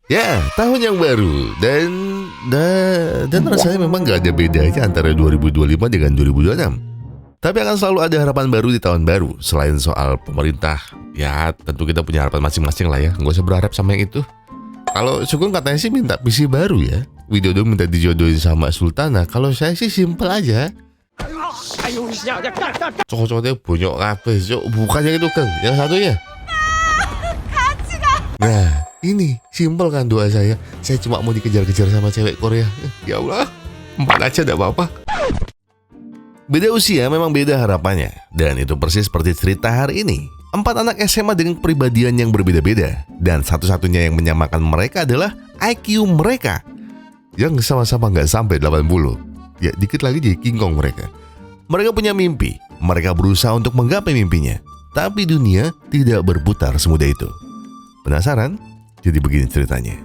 Ya, tahun yang baru dan rasanya memang gak ada bedanya antara 2025 dengan 2026. Tapi akan selalu ada harapan baru di tahun baru. Selain soal pemerintah, ya tentu kita punya harapan masing-masing lah ya. Nggak usah berharap sama yang itu. Kalau Sugeng katanya sih minta PC baru ya. Widodo minta dijodohin sama Sultana. Kalau saya sih simpel aja. Cowok-cowoknya bonyok kabeh, Cok. Bukannya itu, Kang. Yang satunya. Nah, ini simpel kan doa saya. Saya cuma mau dikejar-kejar sama cewek Korea. Ya Allah, 4 aja gak apa-apa. Beda usia memang beda harapannya. Dan itu persis seperti cerita hari ini. 4 anak SMA dengan kepribadian yang berbeda-beda. Dan satu-satunya yang menyamakan mereka adalah IQ mereka, yang sama-sama gak sampai 80. Ya, dikit lagi jadi King Kong mereka. Mereka punya mimpi. Mereka berusaha untuk menggapai mimpinya. Tapi dunia tidak berputar semudah itu. Penasaran? Jadi begini ceritanya.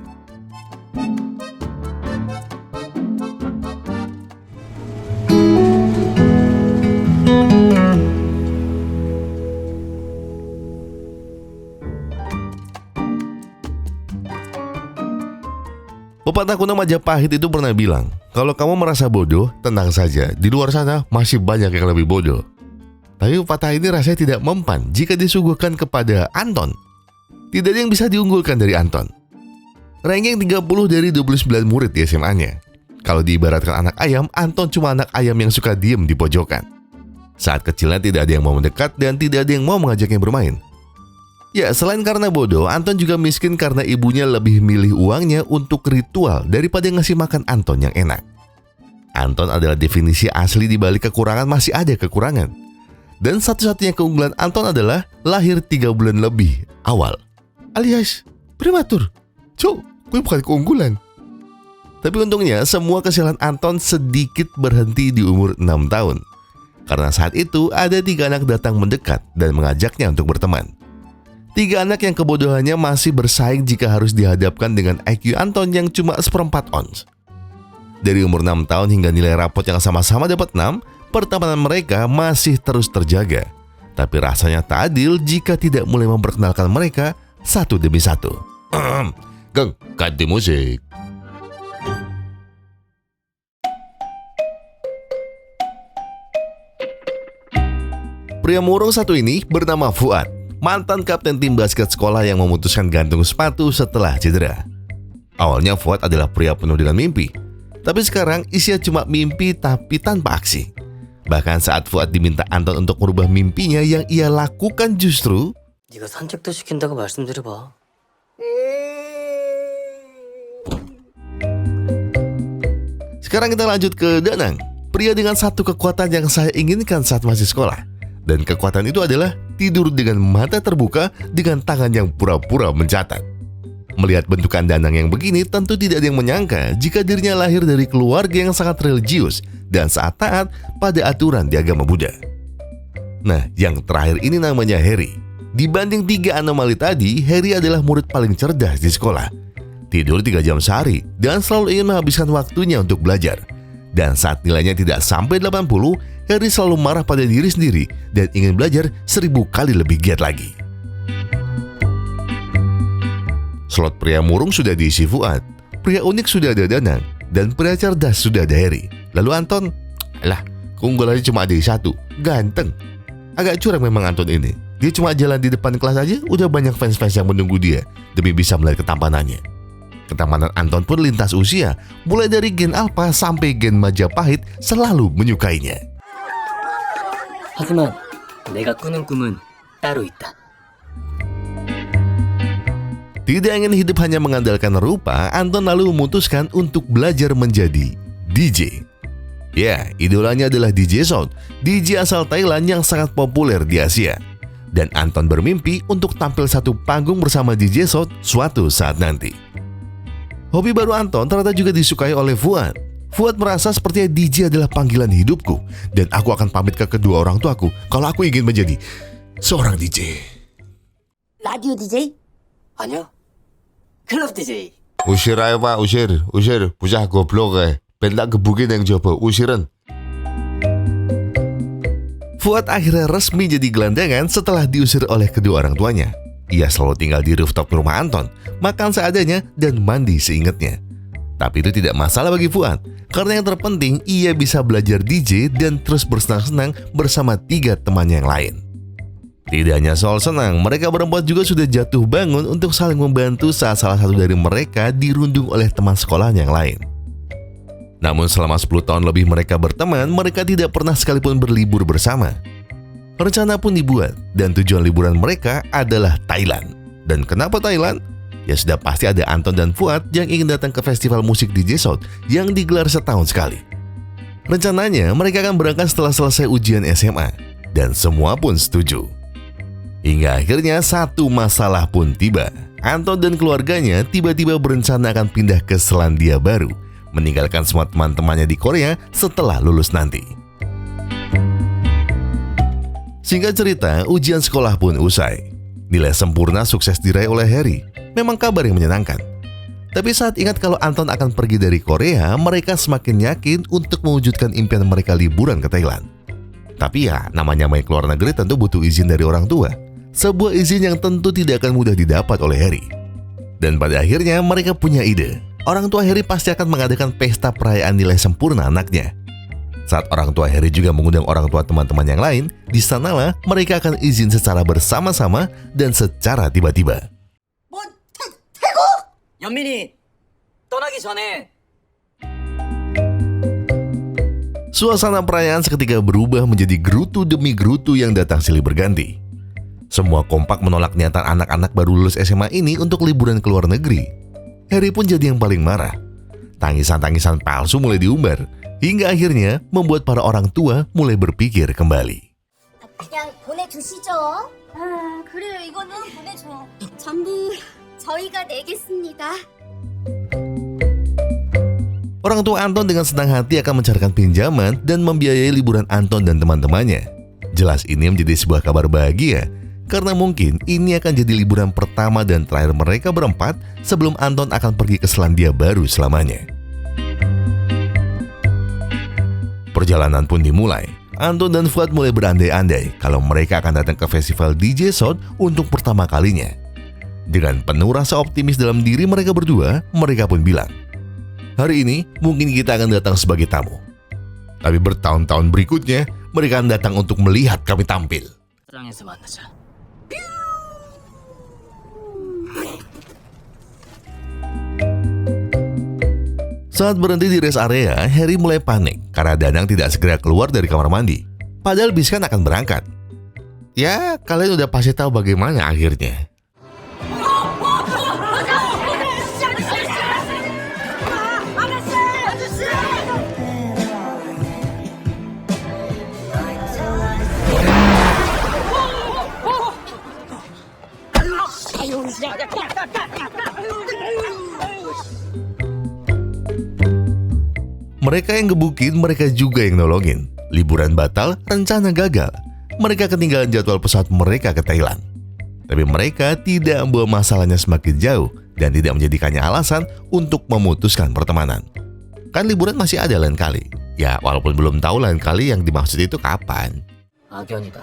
Pepatah kuno Majapahit itu pernah bilang, kalau kamu merasa bodoh, tenang saja. Di luar sana masih banyak yang lebih bodoh. Tapi pepatah ini rasanya tidak mempan jika disuguhkan kepada Anton. Tidak ada yang bisa diunggulkan dari Anton. Ranking 30 dari 29 murid di SMA-nya. Kalau diibaratkan anak ayam, Anton cuma anak ayam yang suka diem di pojokan. Saat kecilnya tidak ada yang mau mendekat dan tidak ada yang mau mengajaknya bermain. Ya, selain karena bodoh, Anton juga miskin karena ibunya lebih milih uangnya untuk ritual daripada ngasih makan Anton yang enak. Anton adalah definisi asli di balik kekurangan masih ada kekurangan. Dan satu-satunya keunggulan Anton adalah lahir 3 bulan lebih awal. Alias prematur. Cuk, gue bukan keunggulan. Tapi untungnya semua kesialan Anton sedikit berhenti di umur 6 tahun. Karena saat itu ada 3 anak datang mendekat dan mengajaknya untuk berteman. 3 anak yang kebodohannya masih bersaing jika harus dihadapkan dengan IQ Anton yang cuma 1/4 ons. Dari umur 6 tahun hingga nilai rapot yang sama-sama dapat 6, pertemanan mereka masih terus terjaga. Tapi rasanya tak adil jika tidak mulai memperkenalkan mereka satu demi satu. Gang, ganti musik. Pria murung satu ini bernama Fuad, mantan kapten tim basket sekolah yang memutuskan gantung sepatu setelah cedera. Awalnya Fuad adalah pria penuh dengan mimpi, tapi sekarang isinya cuma mimpi tapi tanpa aksi. Bahkan saat Fuad diminta Anton untuk merubah mimpinya, yang ia lakukan justru 네가 산책도 시킨다고 말씀드려봐. Sekarang kita lanjut ke Danang, pria dengan satu kekuatan yang saya inginkan saat masih sekolah. Dan kekuatan itu adalah tidur dengan mata terbuka dengan tangan yang pura-pura mencatat. Melihat bentukan Danang yang begini, tentu tidak ada yang menyangka jika dirinya lahir dari keluarga yang sangat religius dan sangat taat pada aturan di agama Buddha. Nah, yang terakhir ini namanya Harry. Dibanding 3 anomali tadi, Harry adalah murid paling cerdas di sekolah. Tidur 3 jam sehari dan selalu ingin menghabiskan waktunya untuk belajar. Dan saat nilainya tidak sampai 80, Harry selalu marah pada diri sendiri dan ingin belajar 1000 kali lebih giat lagi. Slot pria murung sudah diisi Fuad, pria unik sudah ada Danang, dan pria cerdas sudah ada Harry. Lalu Anton, keunggulannya cuma ada 1, ganteng. Agak curang memang Anton ini. Dia cuma jalan di depan kelas aja udah banyak fans-fans yang menunggu dia demi bisa melihat ketampanannya. Ketampanan Anton pun lintas usia, mulai dari gen Alpha sampai gen Majapahit selalu menyukainya. 하지만 내가 꾸는 꿈은 따로 있다. Tidak ingin hidup hanya mengandalkan rupa, Anton lalu memutuskan untuk belajar menjadi DJ. Ya, idolanya adalah DJ Sound, DJ asal Thailand yang sangat populer di Asia. Dan Anton bermimpi untuk tampil satu panggung bersama DJ Sound suatu saat nanti. Hobi baru Anton ternyata juga disukai oleh Fuad. Fuad merasa sepertinya DJ adalah panggilan hidupku, dan aku akan pamit ke kedua orang tuaku kalau aku ingin menjadi seorang DJ. 라디오 DJ? 아니요. 클럽 DJ. Usir aja pak, usir. Bocah goblok bentak gebukin yang coba, usiran. Fuad akhirnya resmi jadi gelandangan setelah diusir oleh kedua orang tuanya. Ia selalu tinggal di rooftop rumah Anton, makan seadanya dan mandi seingatnya. Tapi itu tidak masalah bagi Fuad, karena yang terpenting ia bisa belajar DJ dan terus bersenang-senang bersama 3 temannya yang lain. Tidak hanya soal senang, mereka berempat juga sudah jatuh bangun untuk saling membantu saat salah satu dari mereka dirundung oleh teman sekolah yang lain. Namun selama 10 tahun lebih mereka berteman, mereka tidak pernah sekalipun berlibur bersama. Rencana pun dibuat, dan tujuan liburan mereka adalah Thailand. Dan kenapa Thailand? Ya sudah pasti ada Anton dan Fuad yang ingin datang ke festival musik DJ South yang digelar setahun sekali. Rencananya mereka akan berangkat setelah selesai ujian SMA, dan semua pun setuju. Hingga akhirnya satu masalah pun tiba. Anton dan keluarganya tiba-tiba berencana akan pindah ke Selandia Baru, meninggalkan semua teman-temannya di Korea setelah lulus nanti. Singkat cerita, ujian sekolah pun usai. Nilai sempurna sukses diraih oleh Harry. Memang kabar yang menyenangkan. Tapi saat ingat kalau Anton akan pergi dari Korea, mereka semakin yakin untuk mewujudkan impian mereka liburan ke Thailand. Tapi ya, namanya main keluar negeri tentu butuh izin dari orang tua. Sebuah izin yang tentu tidak akan mudah didapat oleh Harry. Dan pada akhirnya mereka punya ide. Orang tua Harry pasti akan mengadakan pesta perayaan nilai sempurna anaknya. Saat orang tua Harry juga mengundang orang tua teman-teman yang lain, di sanalah mereka akan izin secara bersama-sama dan secara tiba-tiba. 연민이 떠나기 전에 Suasana perayaan seketika berubah menjadi gerutu demi gerutu yang datang silih berganti. Semua kompak menolak niatan anak-anak baru lulus SMA ini untuk liburan ke luar negeri. Harry pun jadi yang paling marah. Tangisan-tangisan palsu mulai diumbar, hingga akhirnya membuat para orang tua mulai berpikir kembali. 그냥 보내주시죠. 아, 그래요. 이거는 보내줘. 전부 저희가 내겠습니다. Orang tua Anton dengan senang hati akan mencarikan pinjaman dan membiayai liburan Anton dan teman-temannya. Jelas ini menjadi sebuah kabar bahagia, karena mungkin ini akan jadi liburan pertama dan terakhir mereka berempat sebelum Anton akan pergi ke Selandia Baru selamanya. Perjalanan pun dimulai. Anton dan Fuad mulai berandai-andai kalau mereka akan datang ke festival DJ South untuk pertama kalinya. Dengan penuh rasa optimis dalam diri mereka berdua, mereka pun bilang, hari ini mungkin kita akan datang sebagai tamu. Tapi bertahun-tahun berikutnya, mereka akan datang untuk melihat kami tampil. 사랑해서 만나자. Saat berhenti di rest area, Harry mulai panik karena Danang tidak segera keluar dari kamar mandi. Padahal bis kan akan berangkat. Ya, kalian udah pasti tahu bagaimana akhirnya. Mereka yang gebukin, mereka juga yang nolongin. Liburan batal, rencana gagal. Mereka ketinggalan jadwal pesawat mereka ke Thailand. Tapi mereka tidak membawa masalahnya semakin jauh dan tidak menjadikannya alasan untuk memutuskan pertemanan. Kan liburan masih ada lain kali. Ya, walaupun belum tahu lain kali yang dimaksud itu kapan. 악연이다.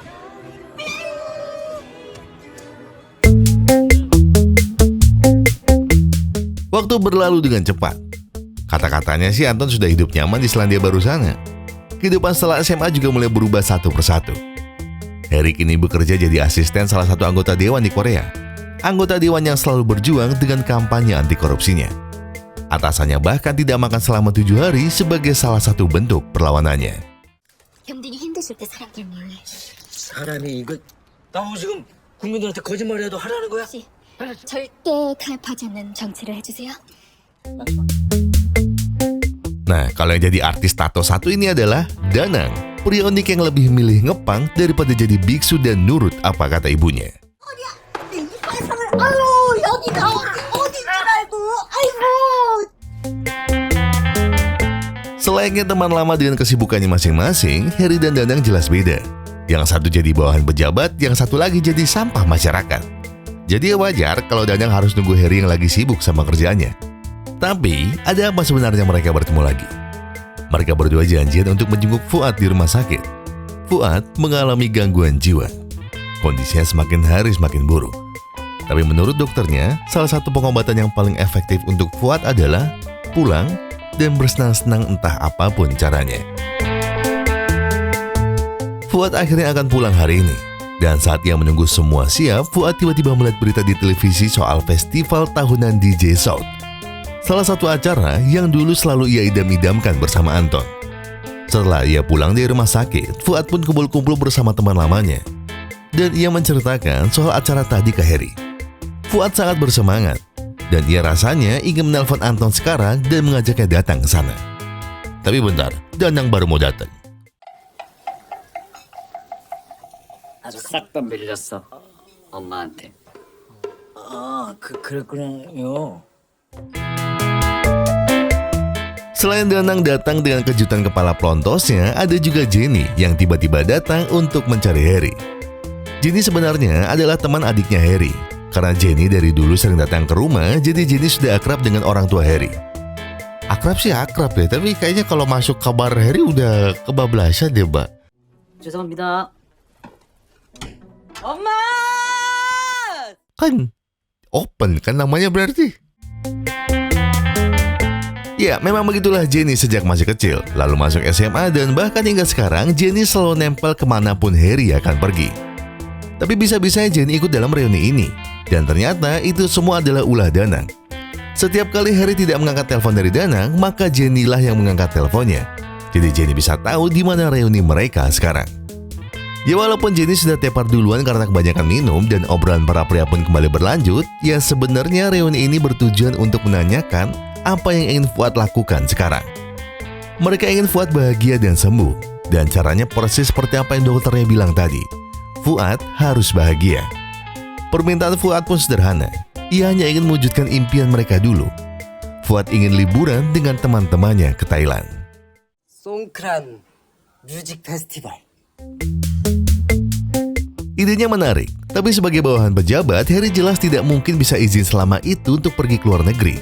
Waktu berlalu dengan cepat. Kata-katanya sih Anton sudah hidup nyaman di Selandia Baru sana. Kehidupan setelah SMA juga mulai berubah satu persatu. Harry kini bekerja jadi asisten salah satu anggota dewan di Korea. Anggota dewan yang selalu berjuang dengan kampanye anti korupsinya. Atasannya bahkan tidak makan selama 7 hari sebagai salah satu bentuk perlawanannya. 형들이 힘드실 때 살았겠네. 사람이 이거 나하고 지금 국민들한테 거짓말이라도 하라는 거야? 혹시 절대 가입하지 않는 정치를 해주세요. Nah, kalau yang jadi artis tato satu ini adalah Danang, pria unik yang lebih milih ngepang daripada jadi biksu dan nurut apa kata ibunya. 내 이빨 상을 아유 여기가 어딘 줄 알고 아이고. Selainnya teman lama dengan kesibukannya masing-masing, Harry dan Danang jelas beda. Yang satu jadi bawahan pejabat, yang satu lagi jadi sampah masyarakat. Jadi ya wajar kalau Danang harus nunggu Harry yang lagi sibuk sama kerjaannya. Tapi, ada apa sebenarnya mereka bertemu lagi? Mereka berdua janjian untuk menjenguk Fuad di rumah sakit. Fuad mengalami gangguan jiwa. Kondisinya semakin hari semakin buruk. Tapi menurut dokternya, salah satu pengobatan yang paling efektif untuk Fuad adalah pulang dan bersenang-senang entah apapun caranya. Fuad akhirnya akan pulang hari ini. Dan saat ia menunggu semua siap, Fuad tiba-tiba melihat berita di televisi soal festival tahunan DJ South. Salah satu acara yang dulu selalu ia idam-idamkan bersama Anton. Setelah ia pulang dari rumah sakit, Fuad pun kumpul-kumpul bersama teman lamanya. Dan ia menceritakan soal acara tadi ke Harry. Fuad sangat bersemangat, dan ia rasanya ingin menelpon Anton sekarang dan mengajaknya datang ke sana. Tapi bentar, Danang baru mau datang. 아주 싹 다 밀렸어. 엄마한테. 그랬구나요. Selain Danang datang dengan kejutan kepala plontosnya, ada juga Jenny yang tiba-tiba datang untuk mencari Harry. Jenny sebenarnya adalah teman adiknya Harry. Karena Jenny dari dulu sering datang ke rumah, jadi Jenny sudah akrab dengan orang tua Harry. Akrab sih akrab deh, tapi kayaknya kalau masuk kabar Harry udah kebablasan deh, Mbak. 죄송합니다. 엄마! Kan open kan namanya berarti. Ya, memang begitulah Jenny sejak masih kecil, lalu masuk SMA dan bahkan hingga sekarang Jenny selalu nempel kemanapun Harry akan pergi. Tapi bisa-bisanya Jenny ikut dalam reuni ini. Dan ternyata itu semua adalah ulah Danang. Setiap kali Harry tidak mengangkat telepon dari Danang, maka Jenny lah yang mengangkat teleponnya. Jadi Jenny bisa tahu di mana reuni mereka sekarang. Ya walaupun Jenny sudah tepar duluan karena kebanyakan minum dan obrolan para pria pun kembali berlanjut, ya sebenarnya reuni ini bertujuan untuk menanyakan apa yang ingin Fuad lakukan sekarang. Mereka ingin Fuad bahagia dan sembuh. Dan caranya persis seperti apa yang dokternya bilang tadi. Fuad harus bahagia. Permintaan Fuad pun sederhana. Ia hanya ingin mewujudkan impian mereka dulu. Fuad ingin liburan dengan teman-temannya ke Thailand. 송크란 뮤직 페스티벌. Idenya menarik, tapi sebagai bawahan pejabat, Harry jelas tidak mungkin bisa izin selama itu untuk pergi ke luar negeri.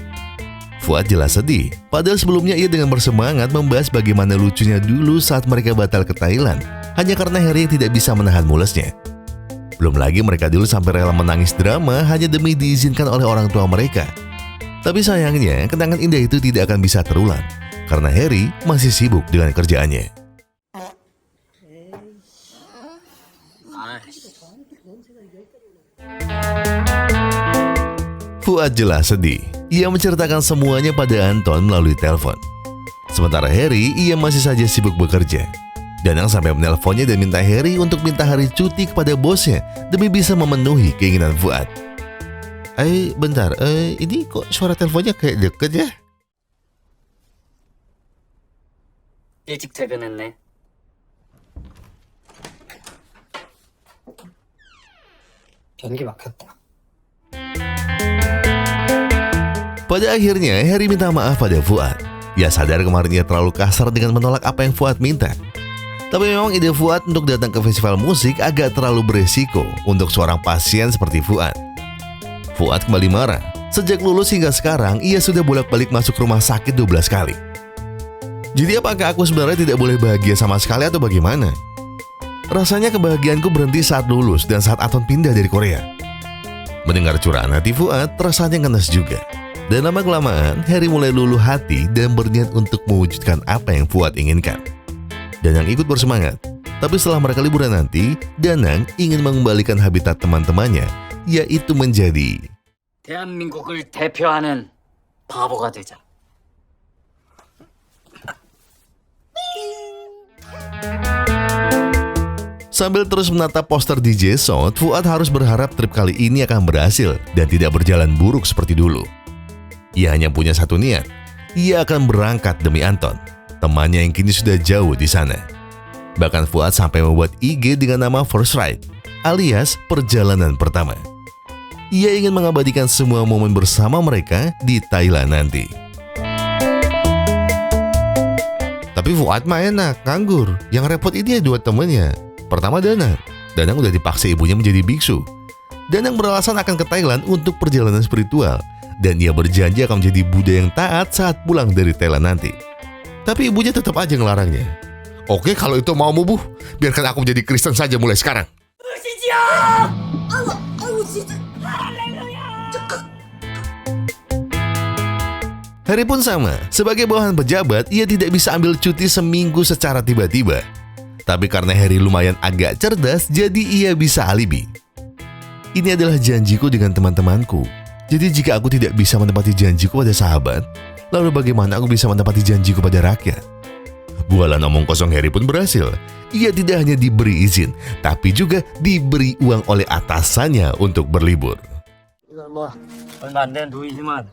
Fuad jelas sedih, padahal sebelumnya ia dengan bersemangat membahas bagaimana lucunya dulu saat mereka batal ke Thailand, hanya karena Harry tidak bisa menahan mulesnya. Belum lagi mereka dulu sampai rela menangis drama hanya demi diizinkan oleh orang tua mereka. Tapi sayangnya, kenangan indah itu tidak akan bisa terulang, karena Harry masih sibuk dengan kerjaannya. Fuad jelas sedih. Ia menceritakan semuanya pada Anton melalui telepon. Sementara Harry, ia masih saja sibuk bekerja. Danang sampai menelponnya dan minta Harry untuk minta hari cuti kepada bosnya demi bisa memenuhi keinginan Fuad. Bentar, ini kok suara teleponnya kayak deket ya? 일찍 퇴근했네. 변기 막혔다. Pada akhirnya, Harry minta maaf pada Fuad. Ia sadar kemarin ia terlalu kasar dengan menolak apa yang Fuad minta. Tapi memang ide Fuad untuk datang ke festival musik agak terlalu beresiko untuk seorang pasien seperti Fuad. Fuad kembali marah. Sejak lulus hingga sekarang, ia sudah bolak-balik masuk rumah sakit 12 kali. Jadi apakah aku sebenarnya tidak boleh bahagia sama sekali atau bagaimana? Rasanya kebahagiaanku berhenti saat lulus dan saat Anton pindah dari Korea. Mendengar curahan hati Fuad, rasanya ngenes juga. Dan lama-kelamaan, Harry mulai luluh hati dan berniat untuk mewujudkan apa yang Fuad inginkan. Danang ikut bersemangat. Tapi setelah mereka liburan nanti, Danang ingin mengembalikan habitat teman-temannya, yaitu menjadi 대한민국을 대표하는 바보가 되자. Sambil terus menatap poster DJ South, Fuad harus berharap trip kali ini akan berhasil dan tidak berjalan buruk seperti dulu. Ia hanya punya satu niat, ia akan berangkat demi Anton, temannya yang kini sudah jauh di sana. Bahkan Fuad sampai membuat IG dengan nama First Ride, alias perjalanan pertama. Ia ingin mengabadikan semua momen bersama mereka di Thailand nanti. Tapi Fuad mah enak, nganggur. Yang repot ini ya dua temennya. Pertama Danang. Danang udah dipaksa ibunya menjadi biksu. Danang beralasan akan ke Thailand untuk perjalanan spiritual. Dan ia berjanji akan menjadi Buddha yang taat saat pulang dari Thailand nanti. Tapi ibunya tetap aja ngelarangnya. Oke, kalau itu maumu, Bu, biarkan aku menjadi Kristen saja mulai sekarang. 아이고 진짜. 할렐루야. Harry pun sama, sebagai bawahan pejabat, ia tidak bisa ambil cuti seminggu secara tiba-tiba. Tapi karena Harry lumayan agak cerdas, jadi ia bisa alibi. Ini adalah janjiku dengan teman-temanku. Jadi jika aku tidak bisa menepati janjiku pada sahabat, lalu bagaimana aku bisa menepati janjiku pada rakyat? Bualan omong kosong Harry pun berhasil. Ia tidak hanya diberi izin, tapi juga diberi uang oleh atasannya untuk berlibur. 이거 뭐 얼마 안 되는 돈이지만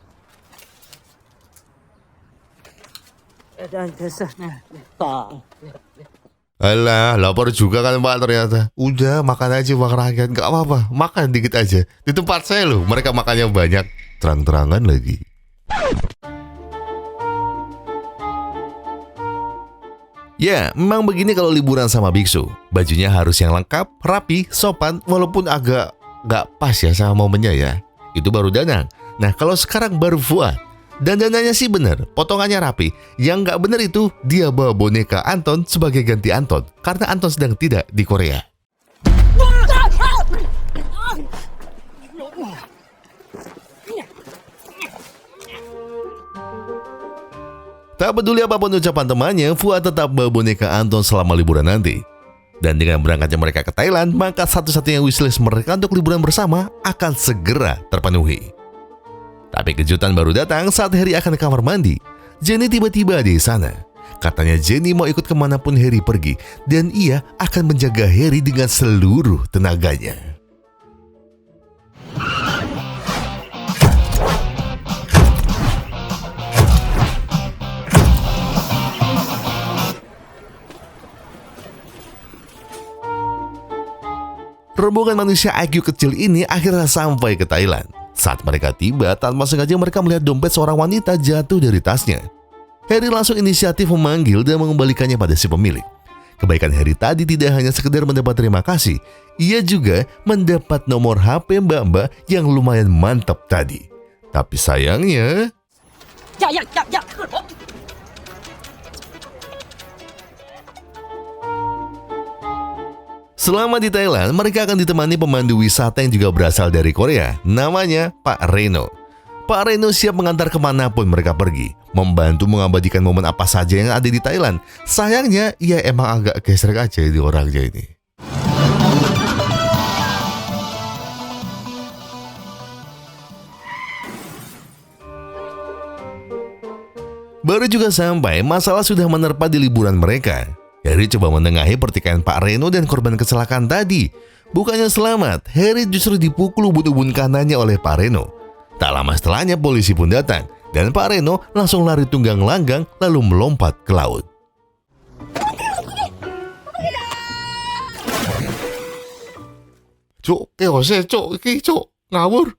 일단 됐어. Alah, lapar juga kan Pak ternyata. Udah, makan aja uang rakyat, gak apa-apa. Makan dikit aja. Di tempat saya loh, mereka makannya banyak. Terang-terangan lagi. Ya, memang begini kalau liburan sama biksu. Bajunya harus yang lengkap, rapi, sopan, walaupun agak gak pas ya sama momennya ya. Itu baru Danang. Nah, kalau sekarang baru Fuad. Dandanannya sih bener, potongannya rapi. Yang gak bener itu, dia bawa boneka Anton sebagai ganti Anton. Karena Anton sedang tidak di Korea. Tak peduli apapun ucapan temannya, Fuad tetap bawa boneka Anton selama liburan nanti. Dan dengan berangkatnya mereka ke Thailand, maka satu-satunya wishlist mereka untuk liburan bersama akan segera terpenuhi. Tapi kejutan baru datang saat Harry akan ke kamar mandi. Jenny tiba-tiba di sana. Katanya Jenny mau ikut kemanapun Harry pergi, dan ia akan menjaga Harry dengan seluruh tenaganya. Rombongan manusia IQ kecil ini akhirnya sampai ke Thailand. Saat mereka tiba, tanpa sengaja mereka melihat dompet seorang wanita jatuh dari tasnya. Harry langsung inisiatif memanggil dan mengembalikannya pada si pemilik. Kebaikan Harry tadi tidak hanya sekedar mendapat terima kasih, ia juga mendapat nomor HP mbak-mbak yang lumayan mantap tadi. Tapi sayangnya... 야. Selama di Thailand, mereka akan ditemani pemandu wisata yang juga berasal dari Korea. Namanya Pak Reno. Pak Reno siap mengantar kemanapun mereka pergi, membantu mengabadikan momen apa saja yang ada di Thailand. Sayangnya, ia emang agak gesrek aja di orangnya ini. Baru juga sampai, masalah sudah menerpa di liburan mereka. Harry coba menengahi pertikaian Pak Reno dan korban kecelakaan tadi. Bukannya selamat, Harry justru dipukul ubun-ubun kanannya oleh Pak Reno. Tak lama setelahnya polisi pun datang, dan Pak Reno langsung lari tunggang langgang lalu melompat ke laut. Cuk, ngawur.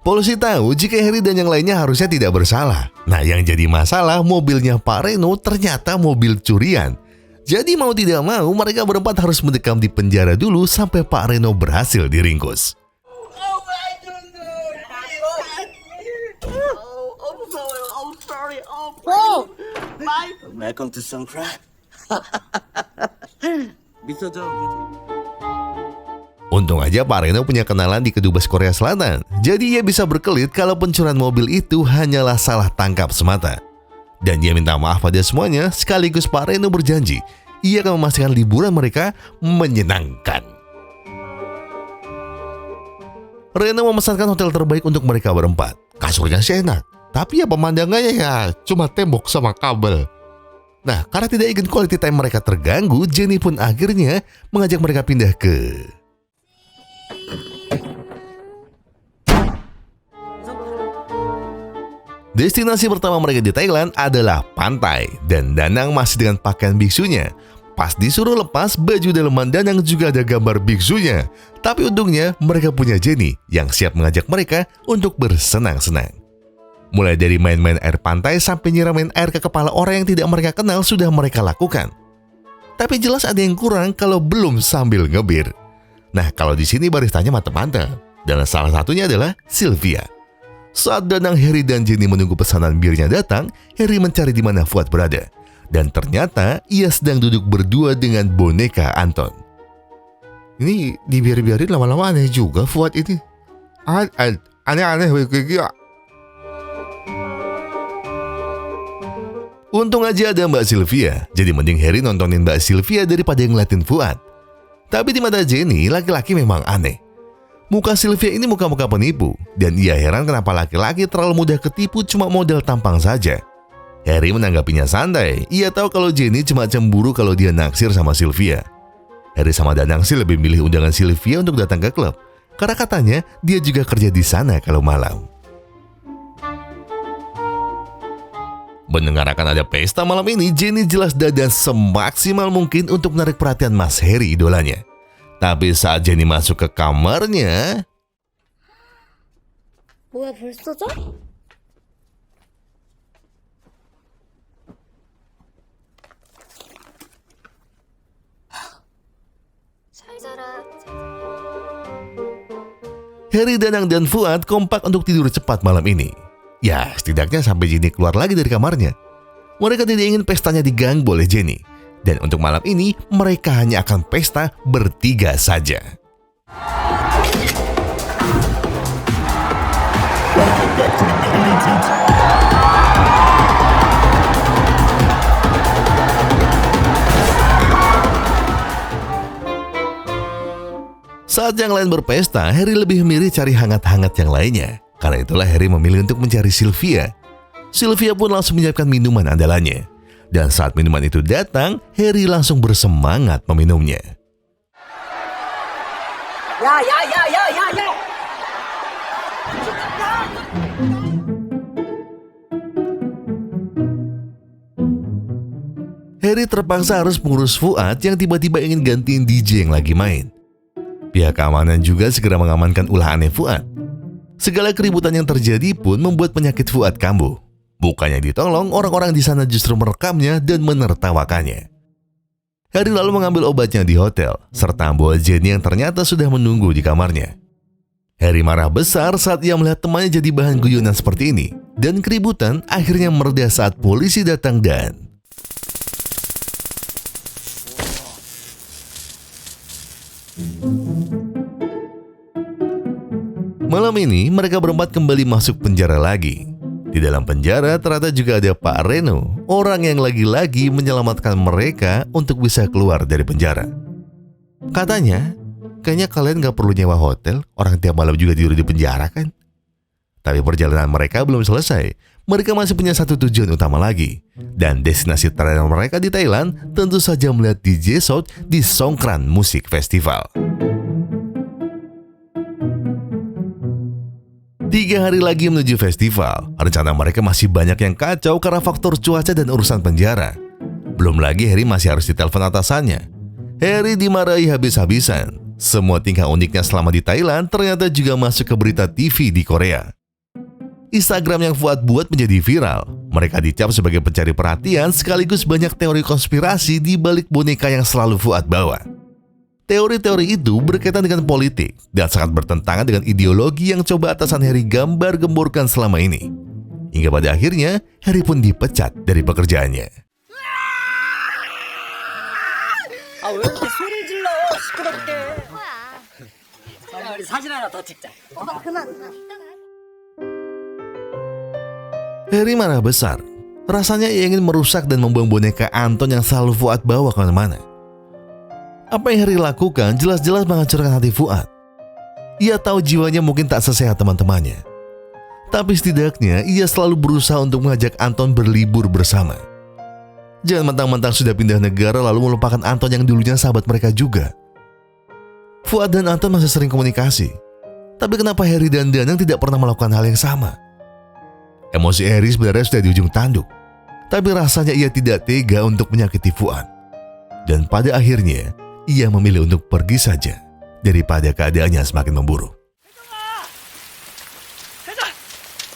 Polisi tahu jika Harry dan yang lainnya harusnya tidak bersalah. Nah, yang jadi masalah mobilnya Pak Reno ternyata mobil curian. Jadi mau tidak mau mereka berempat harus mendekam di penjara dulu sampai Pak Reno berhasil diringkus. Welcome to Songkran. Bisa jauh. Untung aja Pak Reno punya kenalan di Kedubes Korea Selatan. Jadi ia bisa berkelit kalau pencurian mobil itu hanyalah salah tangkap semata. Dan dia minta maaf pada semuanya, sekaligus Pak Reno berjanji ia akan memastikan liburan mereka menyenangkan. Reno memesankan hotel terbaik untuk mereka berempat. Kasurnya sih enak, tapi ya pemandangannya ya cuma tembok sama kabel. Nah, karena tidak ingin quality time mereka terganggu, Jenny pun akhirnya mengajak mereka pindah ke... Destinasi pertama mereka di Thailand adalah pantai, dan Danang masih dengan pakaian biksunya. Pas disuruh lepas, baju daleman Danang juga ada gambar biksunya. Tapi untungnya mereka punya Jenny yang siap mengajak mereka untuk bersenang-senang. Mulai dari main-main air pantai sampai nyiramin air ke kepala orang yang tidak mereka kenal sudah mereka lakukan. Tapi jelas ada yang kurang kalau belum sambil ngebir. Nah, kalau di sini baristanya mantep-mantep, dan salah satunya adalah Sylvia. Saat Danang, Harry, dan Jenny menunggu pesanan birnya datang, Harry mencari di mana Fuad berada. Dan ternyata ia sedang duduk berdua dengan boneka Anton. Ini dibiarin lama-lama aneh juga Fuad ini. Aneh-aneh kayak. Untung aja ada Mbak Sylvia, jadi mending Harry nontonin Mbak Sylvia daripada ngeliatin Fuad. Tapi di mata Jenny, laki-laki memang aneh. Muka Sylvia ini muka-muka penipu, dan ia heran kenapa laki-laki terlalu mudah ketipu cuma modal tampang saja. Harry menanggapinya santai, ia tahu kalau Jenny cuma cemburu kalau dia naksir sama Sylvia. Harry sama Danang sih lebih milih undangan Sylvia untuk datang ke klub, karena katanya dia juga kerja di sana kalau malam. Mendengar akan ada pesta malam ini, Jenny jelas dandan semaksimal mungkin untuk menarik perhatian Mas Harry idolanya. Tapi saat Jenny masuk ke kamarnya... 뭐야 벌써 자? 잘 자라. Harry, Danang, dan Fuad kompak untuk tidur cepat malam ini. Ya, setidaknya sampai Jenny keluar lagi dari kamarnya. Mereka tidak ingin pestanya diganggu oleh Jenny. Dan untuk malam ini, mereka hanya akan pesta bertiga saja. Saat yang lain berpesta, Harry lebih memilih cari hangat-hangat yang lainnya. Karena itulah Harry memilih untuk mencari Sylvia. Sylvia pun langsung menyiapkan minuman andalannya. Dan saat minuman itu datang, Harry langsung bersemangat meminumnya. 야. Harry terpaksa harus mengurus Fuad yang tiba-tiba ingin gantiin DJ yang lagi main. Pihak keamanan juga segera mengamankan ulah aneh Fuad. Segala keributan yang terjadi pun membuat penyakit Fuad kambuh. Bukannya ditolong, orang-orang di sana justru merekamnya dan menertawakannya. Harry lalu mengambil obatnya di hotel, serta membawa Jenny yang ternyata sudah menunggu di kamarnya. Harry marah besar saat ia melihat temannya jadi bahan guyonan seperti ini, dan keributan akhirnya mereda saat polisi datang dan... Malam ini, mereka berempat kembali masuk penjara lagi. Di dalam penjara ternyata juga ada Pak Reno, orang yang lagi-lagi menyelamatkan mereka untuk bisa keluar dari penjara. Katanya, kayaknya kalian gak perlu nyewa hotel, orang tiap malam juga tidur di penjara kan? Tapi perjalanan mereka belum selesai. Mereka masih punya satu tujuan utama lagi. Dan destinasi terakhir mereka di Thailand tentu saja melihat DJ South di Songkran Music Festival. 3 hari lagi menuju festival, rencana mereka masih banyak yang kacau karena faktor cuaca dan urusan penjara. Belum lagi Harry masih harus ditelepon atasannya. Harry dimarahi habis-habisan. Semua tingkah uniknya selama di Thailand ternyata juga masuk ke berita TV di Korea. Instagram yang Fuad buat menjadi viral. Mereka dicap sebagai pencari perhatian sekaligus banyak teori konspirasi di balik boneka yang selalu Fuad bawa. Teori-teori itu berkaitan dengan politik dan sangat bertentangan dengan ideologi yang coba atasan Harry gambar-gemborkan selama ini. Hingga pada akhirnya, Harry pun dipecat dari pekerjaannya. 왜 이렇게 소리 질러 시끄럽게. 우리 사진 하나 더 찍자. 그만. Harry marah besar. Rasanya ia ingin merusak dan membuang boneka Anton yang selalu Fuad bawa kemana-mana. Apa yang Harry lakukan jelas-jelas menghancurkan hati Fuad. Ia tahu jiwanya mungkin tak sesehat teman-temannya. Tapi setidaknya ia selalu berusaha untuk mengajak Anton berlibur bersama. Jangan mentang-mentang sudah pindah negara lalu melupakan Anton yang dulunya sahabat mereka juga. Fuad dan Anton masih sering komunikasi. Tapi kenapa Harry dan Danang tidak pernah melakukan hal yang sama? Emosi Harry sebenarnya sudah di ujung tanduk. Tapi rasanya ia tidak tega untuk menyakiti Fuad. Dan pada akhirnya, ia memilih untuk pergi saja daripada keadaannya semakin memburuk.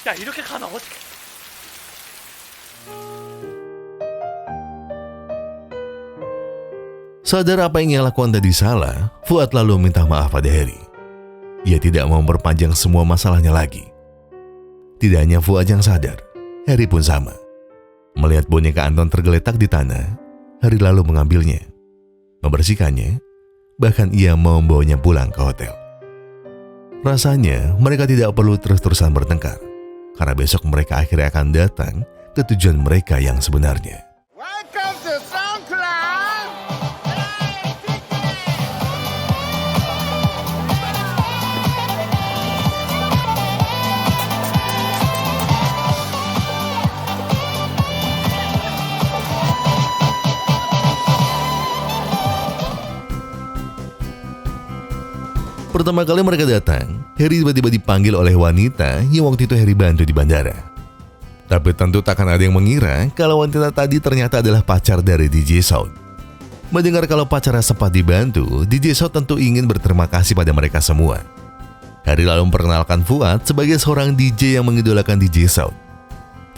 야 이렇게 가면 어떡해. Sadar apa yang ia lakukan tadi salah, Fuad lalu minta maaf pada Harry. Ia tidak mau memperpanjang semua masalahnya lagi. Tidak hanya Fuad yang sadar, Harry pun sama. Melihat boneka Anton tergeletak di tanah, Harry lalu mengambilnya, membersihkannya, bahkan ia mau membawanya pulang ke hotel. Rasanya mereka tidak perlu terus-terusan bertengkar, karena besok mereka akhirnya akan datang ke tujuan mereka yang sebenarnya. Welcome to SoundCloud. Pertama kali mereka datang, Harry tiba-tiba dipanggil oleh wanita yang waktu itu Harry bantu di bandara. Tapi tentu takkan ada yang mengira kalau wanita tadi ternyata adalah pacar dari DJ South. Mendengar kalau pacarnya sempat dibantu, DJ South tentu ingin berterima kasih pada mereka semua. Harry lalu memperkenalkan Fuad sebagai seorang DJ yang mengidolakan DJ South.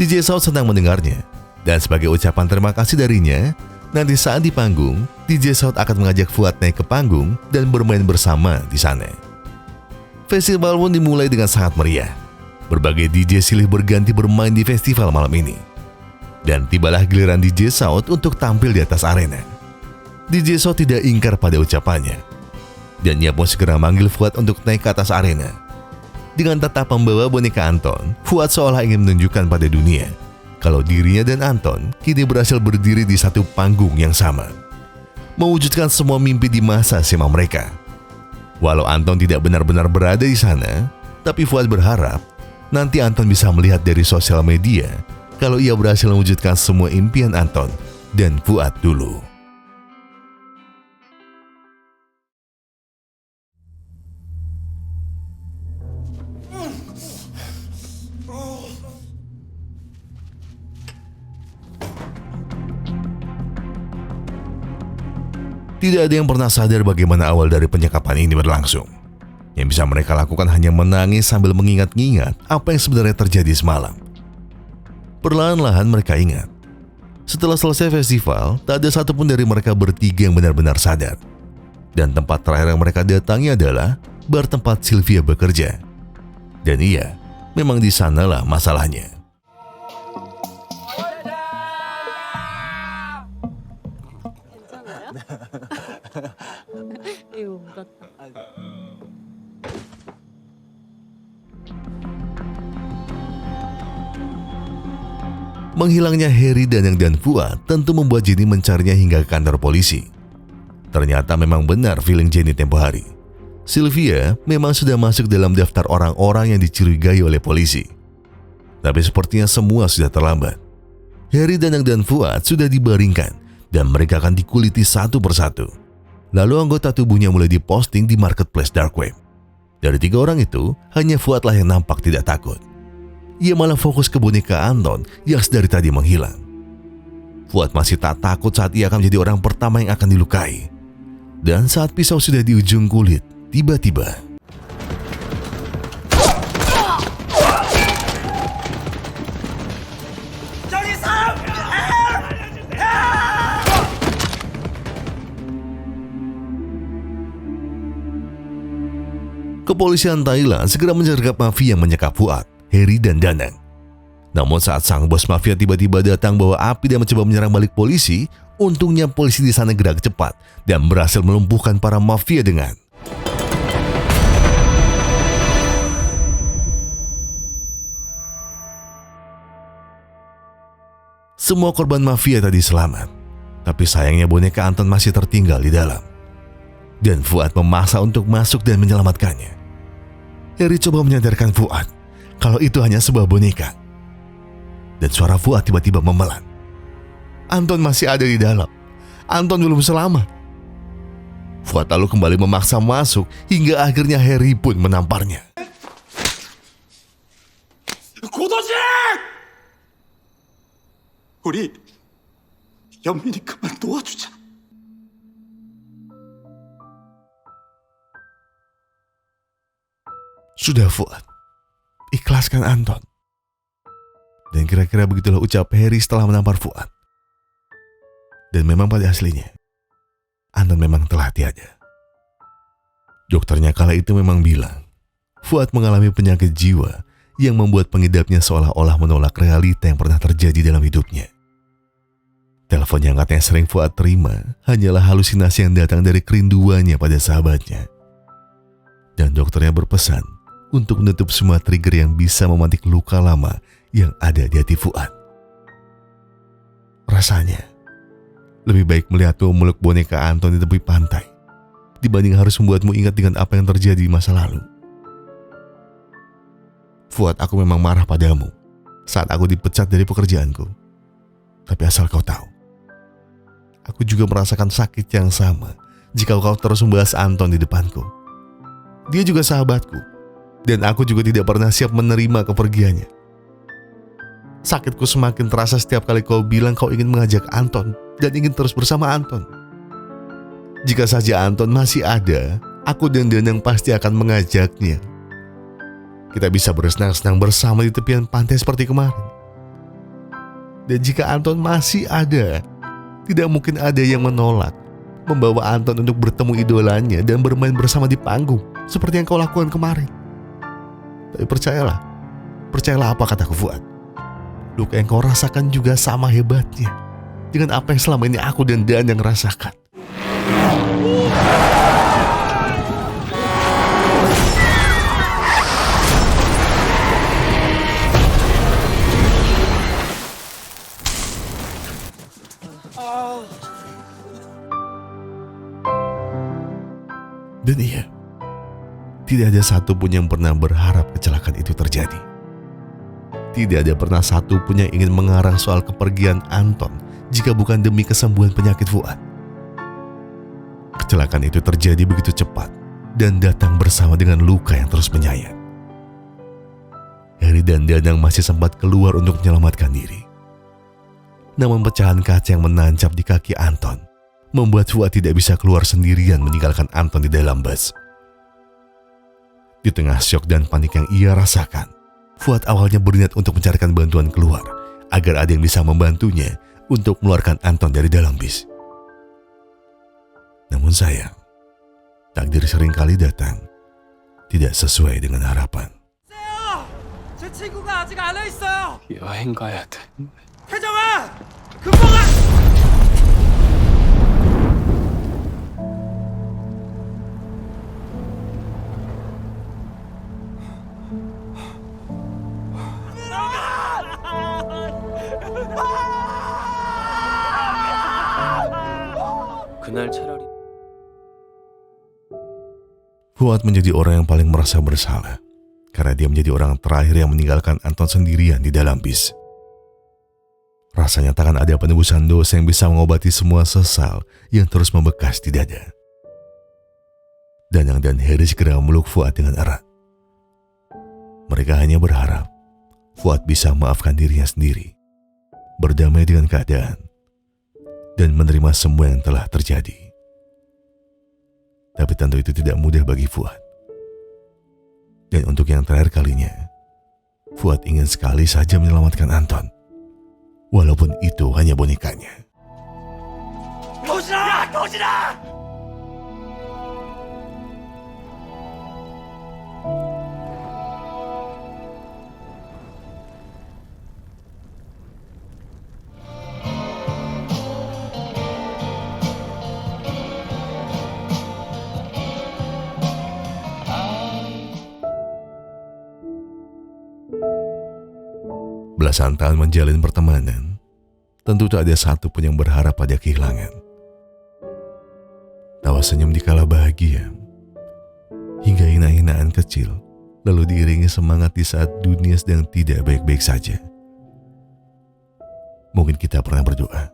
DJ South senang mendengarnya, dan sebagai ucapan terima kasih darinya, nanti saat di panggung, DJ South akan mengajak Fuad naik ke panggung dan bermain bersama di sana. Festival pun dimulai dengan sangat meriah. Berbagai DJ silih berganti bermain di festival malam ini. Dan tibalah giliran DJ South untuk tampil di atas arena. DJ South tidak ingkar pada ucapannya. Dan ia pun segera manggil Fuad untuk naik ke atas arena. Dengan tetap membawa boneka Anton, Fuad seolah ingin menunjukkan pada dunia kalau dirinya dan Anton kini berhasil berdiri di satu panggung yang sama. Mewujudkan semua mimpi di masa SMA mereka. Walau Anton tidak benar-benar berada di sana, tapi Fuad berharap nanti Anton bisa melihat dari sosial media kalau ia berhasil mewujudkan semua impian Anton dan Fuad dulu. Tidak ada yang pernah sadar bagaimana awal dari penyekapan ini berlangsung. Yang bisa mereka lakukan hanya menangis sambil mengingat-ingat apa yang sebenarnya terjadi semalam. Perlahan-lahan mereka ingat. Setelah selesai festival, tak ada satupun dari mereka bertiga yang benar-benar sadar. Dan tempat terakhir yang mereka datangi adalah bar tempat Sylvia bekerja. Dan iya, memang di sanalah masalahnya. Menghilangnya Harry, Danang, dan Fuad tentu membuat Jenny mencarinya hingga ke kantor polisi. Ternyata memang benar feeling Jenny tempo hari. Sylvia memang sudah masuk dalam daftar orang-orang yang dicurigai oleh polisi. Tapi sepertinya semua sudah terlambat. Harry, Danang, dan Fuad sudah dibaringkan dan mereka akan dikuliti satu persatu. Lalu anggota tubuhnya mulai diposting di marketplace dark web. Dari 3 orang itu, hanya Fuadlah yang nampak tidak takut. Ia malah fokus ke boneka Anton yang sedari tadi menghilang. Fuad masih tak takut saat ia akan menjadi orang pertama yang akan dilukai. Dan saat pisau sudah di ujung kulit, tiba-tiba kepolisian Thailand segera menyergap mafia yang menyekap Fuad, Harry, dan Danang. Namun saat sang bos mafia tiba-tiba datang bawa api dan mencoba menyerang balik polisi, untungnya polisi di sana gerak cepat dan berhasil melumpuhkan para mafia dengan semua korban mafia tadi selamat. Tapi sayangnya boneka Anton masih tertinggal di dalam. Dan Fuad memaksa untuk masuk dan menyelamatkannya. Harry coba menyadarkan Fuad kalau itu hanya sebuah boneka. Dan suara Fuad tiba-tiba memelan. Anton masih ada di dalam. Anton belum selamat. Fuad lalu kembali memaksa masuk hingga akhirnya Harry pun menamparnya. 고도지! 우리 연민이 그만 도와주자. Sudah Fuad, ikhlaskan Anton. Dan kira-kira begitulah ucap Harry setelah menampar Fuad. Dan memang pada aslinya, Anton memang telah tiada. Dokternya kala itu memang bilang, Fuad mengalami penyakit jiwa yang membuat pengidapnya seolah-olah menolak realita yang pernah terjadi dalam hidupnya. Telepon yang katanya sering Fuad terima hanyalah halusinasi yang datang dari kerinduannya pada sahabatnya. Dan dokternya berpesan untuk menutup semua trigger yang bisa memantik luka lama yang ada di hati Fuad. Rasanya lebih baik melihatmu memeluk boneka Anton di tepi pantai dibanding harus membuatmu ingat dengan apa yang terjadi di masa lalu. Fuad, aku memang marah padamu saat aku dipecat dari pekerjaanku. Tapi asal kau tahu, aku juga merasakan sakit yang sama jika kau terus membahas Anton di depanku. Dia juga sahabatku, dan aku juga tidak pernah siap menerima kepergiannya. Sakitku semakin terasa setiap kali kau bilang kau ingin mengajak Anton dan ingin terus bersama Anton. Jika saja Anton masih ada, aku dan Danang pasti akan mengajaknya. Kita bisa bersenang-senang bersama di tepian pantai seperti kemarin. Dan jika Anton masih ada, tidak mungkin ada yang menolak membawa Anton untuk bertemu idolanya dan bermain bersama di panggung seperti yang kau lakukan kemarin. Tapi percayalah apa kataku Fuad. Luka yang kau rasakan juga sama hebatnya dengan apa yang selama ini aku dan Danang rasakan. Dan iya, tidak ada satupun yang pernah berharap kecelakaan itu terjadi. Tidak ada pernah satupun yang ingin mengarang soal kepergian Anton jika bukan demi kesembuhan penyakit Fuad. Kecelakaan itu terjadi begitu cepat dan datang bersama dengan luka yang terus menyayat. Heri dan Danang masih sempat keluar untuk menyelamatkan diri. Namun pecahan kaca yang menancap di kaki Anton membuat Fuad tidak bisa keluar sendirian meninggalkan Anton di dalam bus. Di tengah syok dan panik yang ia rasakan, Fuad awalnya berniat untuk mencarikan bantuan keluar agar ada yang bisa membantunya untuk mengeluarkan Anton dari dalam bis. Namun sayang, takdir seringkali datang tidak sesuai dengan harapan. 제 친구가 아직 안에 있어요. 여행 가야 돼. 태정아, 금방 와. 그날 차라리 Fuad menjadi orang yang paling merasa bersalah karena dia menjadi orang terakhir yang meninggalkan Anton sendirian di dalam bis. Rasanya takkan ada penebusan dosa yang bisa mengobati semua sesal yang terus membekas di dada. Danang dan Heri segera memeluk Fuad dengan erat. Mereka hanya berharap Fuad bisa memaafkan dirinya sendiri, berdamai dengan keadaan, dan menerima semua yang telah terjadi. Tapi tentu itu tidak mudah bagi Fuad. Dan untuk yang terakhir kalinya, Fuad ingin sekali saja menyelamatkan Anton, walaupun itu hanya bonekanya. 도진아! Belasan tahun menjalin pertemanan, tentu tak ada satupun yang berharap pada kehilangan. Tawa senyum dikala bahagia, hingga hina-hinaan kecil, lalu diiringi semangat di saat dunia sedang tidak baik-baik saja. Mungkin kita pernah berdoa,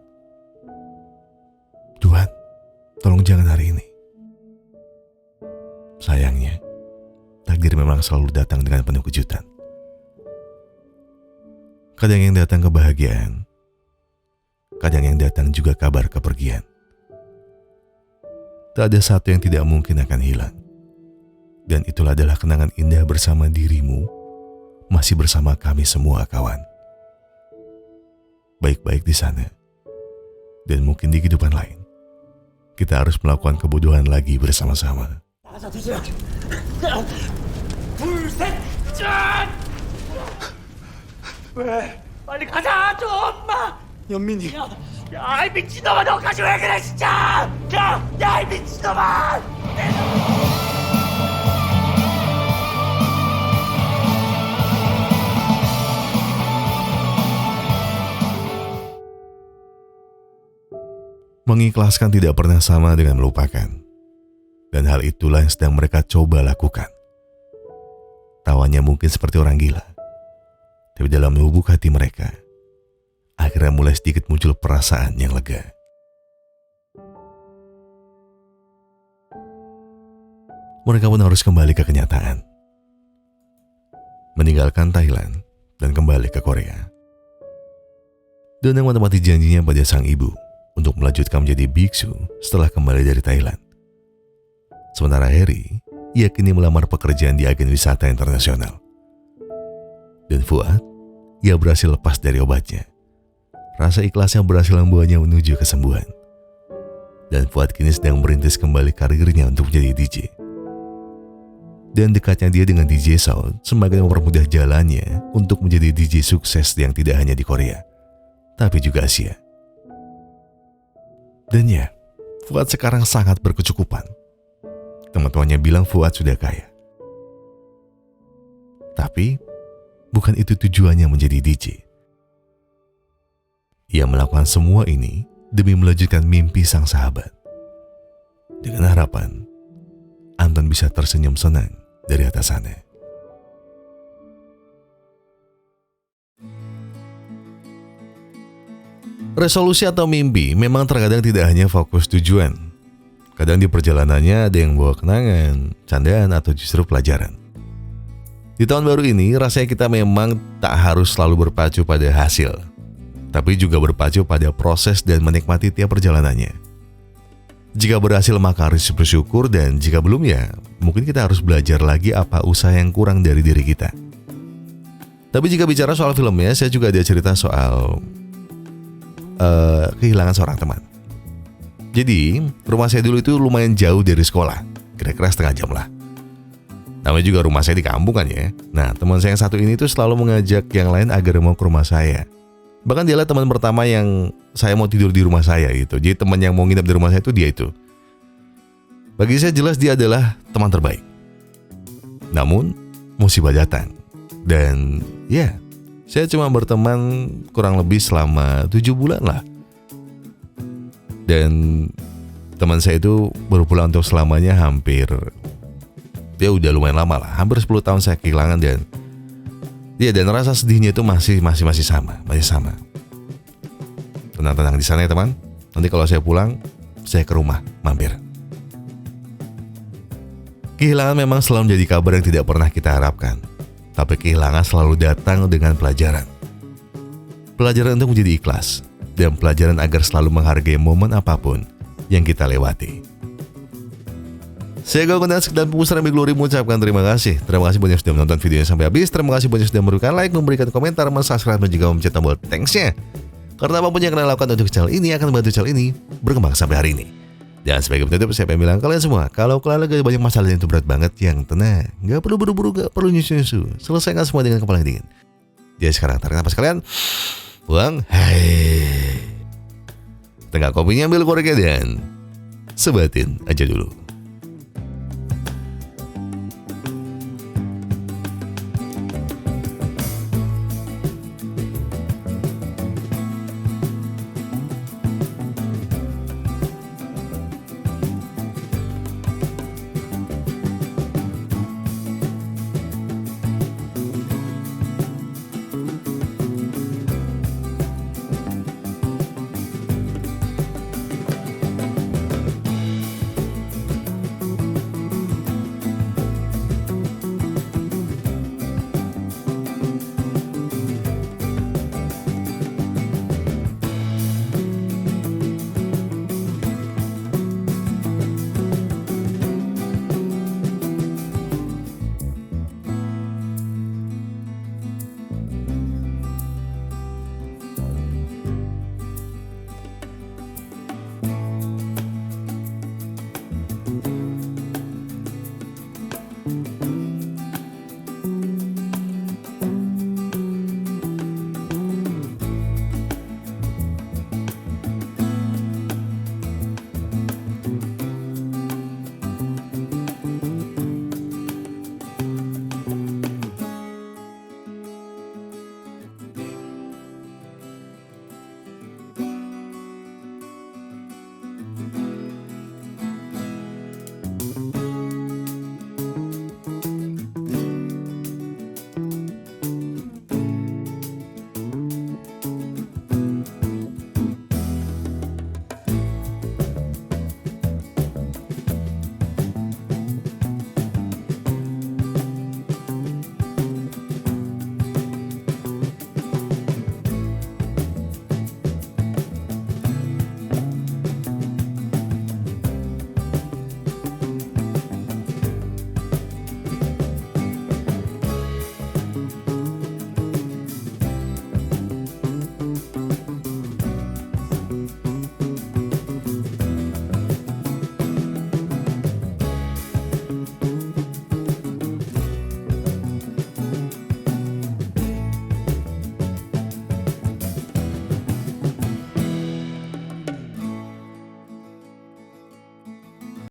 Tuhan, tolong jangan hari ini. Sayangnya, takdir memang selalu datang dengan penuh kejutan. Kadang yang datang kebahagiaan, kadang yang datang juga kabar kepergian. Tak ada satu yang tidak mungkin akan hilang. Dan itulah adalah kenangan indah bersama dirimu, masih bersama kami semua kawan. Baik-baik di sana, dan mungkin di kehidupan lain, kita harus melakukan kebodohan lagi bersama-sama. 둘, 셋, 짠! 왜? 빨리 가자, 좀, 엄마! 연민이 야, 이 미친놈아, 너까지 왜 그래, 진짜! 야, 이 미친놈아! Mengikhlaskan tidak pernah sama dengan melupakan. Dan hal itulah yang sedang mereka coba lakukan. Tawanya mungkin seperti orang gila. Tapi dalam lubuk hati mereka, akhirnya mulai sedikit muncul perasaan yang lega. Mereka pun harus kembali ke kenyataan. Meninggalkan Thailand dan kembali ke Korea. Dan yang menepati janjinya pada sang ibu untuk melanjutkan menjadi biksu setelah kembali dari Thailand. Sementara Harry, ia kini melamar pekerjaan di agen wisata internasional. Dan Fuad, ia berhasil lepas dari obatnya. Rasa ikhlasnya berhasil membawanya menuju kesembuhan. Dan Fuad kini sedang merintis kembali karirnya untuk menjadi DJ. Dan dekatnya dia dengan DJ Sound semakin mempermudah jalannya untuk menjadi DJ sukses yang tidak hanya di Korea, tapi juga Asia. Dan ya, Fuad sekarang sangat berkecukupan. Teman-temannya bilang Fuad sudah kaya. Tapi, bukan itu tujuannya menjadi DJ. Ia melakukan semua ini demi melanjutkan mimpi sang sahabat. Dengan harapan, Anton bisa tersenyum senang dari atas sana. Resolusi atau mimpi memang terkadang tidak hanya fokus tujuan. Kadang di perjalanannya ada yang bawa kenangan, candaan, atau justru pelajaran. Di tahun baru ini, rasanya kita memang tak harus selalu berpacu pada hasil, tapi juga berpacu pada proses dan menikmati tiap perjalanannya. Jika berhasil maka harus bersyukur, dan jika belum ya mungkin kita harus belajar lagi apa usaha yang kurang dari diri kita. Tapi jika bicara soal filmnya, saya juga ada cerita soal kehilangan seorang teman. Jadi rumah saya dulu itu lumayan jauh dari sekolah, kira-kira setengah jam lah. Namanya juga rumah saya di kampung kan ya. Nah, teman saya yang satu ini tuh selalu mengajak yang lain agar mau ke rumah saya. Bahkan dialah teman pertama yang saya mau tidur di rumah saya gitu. Jadi teman yang mau nginep di rumah saya itu dia itu. Bagi saya jelas dia adalah teman terbaik. Namun musibah datang. Dan ya, saya cuma berteman kurang lebih selama 7 bulan lah. Dan teman saya itu baru pulang untuk selamanya hampir, dia udah lumayan lama lah. Hampir 10 tahun saya kehilangan. Dan ya, dan rasa sedihnya itu masih sama. Tenang-tenang di sana ya teman. Nanti kalau saya pulang, saya ke rumah mampir. Kehilangan memang selalu menjadi kabar yang tidak pernah kita harapkan. Tapi kehilangan selalu datang dengan pelajaran. Pelajaran untuk menjadi ikhlas. Dan pelajaran agar selalu menghargai momen apapun yang kita lewati. Saya Gaukundan dan Pusra Glory mengucapkan terima kasih. Terima kasih banyak sudah menonton videonya sampai habis. Terima kasih banyak sudah memberikan like, memberikan komentar, subscribe, dan juga memencet tombol thanks-nya. Karena apapun yang kalian lakukan untuk channel ini akan membantu channel ini berkembang sampai hari ini. Dan sebagai penutup, saya pengen bilang kalian semua, kalau kalian lagi banyak masalah yang itu berat banget, yang tenang, gak perlu buru-buru, gak perlu nyusu-nyusu. Selesaikan semua dengan kepala yang dingin. Jadi sekarang tarik nafas kalian, buang, hai. Tengah kopinya ambil korek dan sebatin aja dulu.